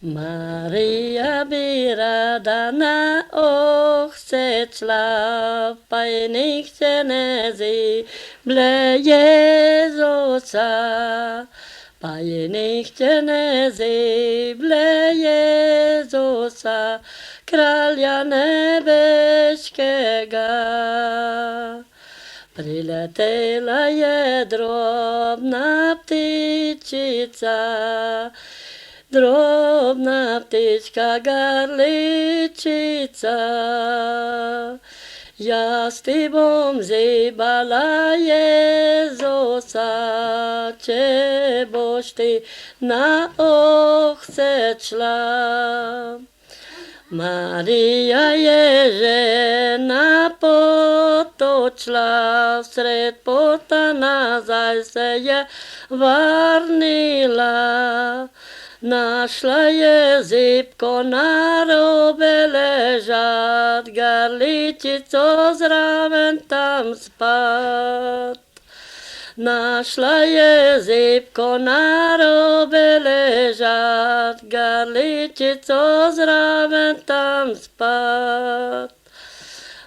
Maria by rada na ochce šla, pa je nechce nezible Jezusa. Pa je nechce nezible Jezusa, kráľa nebeskega. Priletela je drobná ptičica, drobná ptička garličica. Ja s tebom zýbala Jezusa, če boš ty na ochce šla. Maria je žena potočla, vsred pota nazaj se je vrnila. Našla je zibko na robe ležat, garličico zraven tam spat. Našla je zibko na robe ležat, garličico zraven tam spat.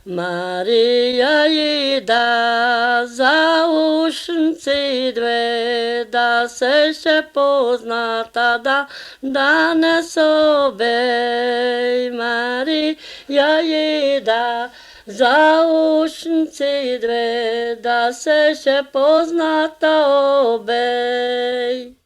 Maria ji da za ušnici dve, da se še poznata, da danes obej. Maria ji da za ušnici dve, da se še poznata obej.